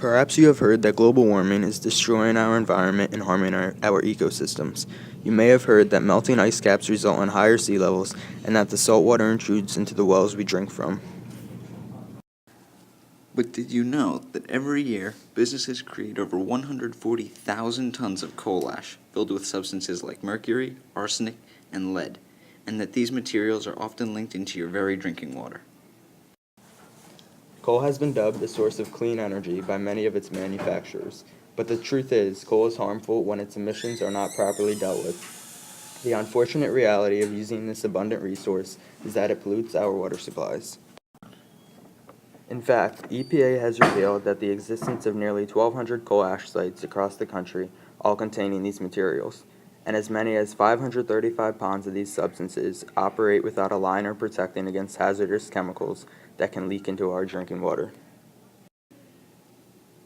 Perhaps you have heard that global warming is destroying our environment and harming our ecosystems. You may have heard that melting ice caps result in higher sea levels and that the salt water intrudes into the wells we drink from. But did you know that every year businesses create over 140,000 tons of coal ash filled with substances like mercury, arsenic, and lead, and that these materials are often linked into your very drinking water? Coal has been dubbed a source of clean energy by many of its manufacturers, but the truth is, coal is harmful when its emissions are not properly dealt with. The unfortunate reality of using this abundant resource is that it pollutes our water supplies. In fact, EPA has revealed that the existence of nearly 1,200 coal ash sites across the country, all containing these materials, and as many as 535 ponds of these substances operate without a liner protecting against hazardous chemicals that can leak into our drinking water.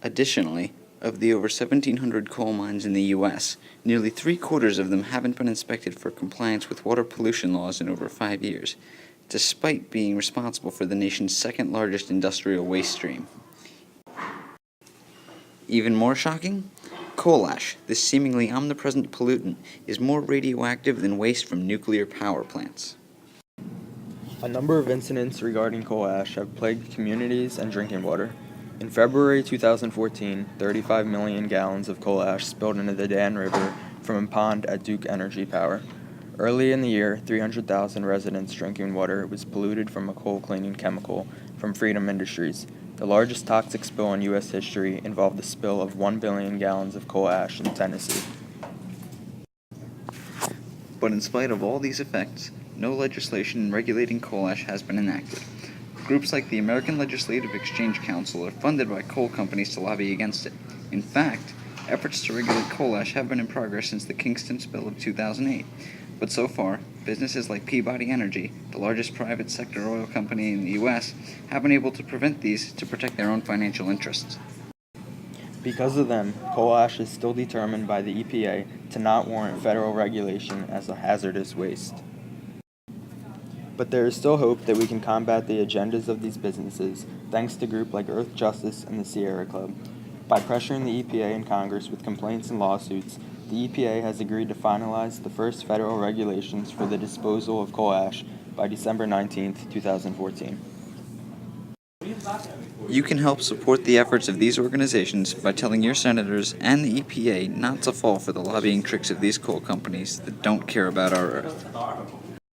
Additionally, of the over 1,700 coal mines in the U.S., nearly three-quarters of them haven't been inspected for compliance with water pollution laws in over 5 years, despite being responsible for the nation's second-largest industrial waste stream. Even more shocking? Coal ash, this seemingly omnipresent pollutant, is more radioactive than waste from nuclear power plants. A number of incidents regarding coal ash have plagued communities and drinking water. In February 2014, 35 million gallons of coal ash spilled into the Dan River from a pond at Duke Energy Power. Early in the year, 300,000 residents' drinking water was polluted from a coal cleaning chemical from Freedom Industries. The largest toxic spill in U.S. history involved the spill of 1 billion gallons of coal ash in Tennessee. But in spite of all these effects, no legislation regulating coal ash has been enacted. Groups like the American Legislative Exchange Council are funded by coal companies to lobby against it. In fact, efforts to regulate coal ash have been in progress since the Kingston spill of 2008. But so far, businesses like Peabody Energy, the largest private sector oil company in the U.S., have been able to prevent these to protect their own financial interests. Because of them, coal ash is still determined by the EPA to not warrant federal regulation as a hazardous waste. But there is still hope that we can combat the agendas of these businesses thanks to groups like Earth Justice and the Sierra Club. By pressuring the EPA and Congress with complaints and lawsuits, the EPA has agreed to finalize the first federal regulations for the disposal of coal ash by December 19, 2014. You can help support the efforts of these organizations by telling your senators and the EPA not to fall for the lobbying tricks of these coal companies that don't care about our Earth.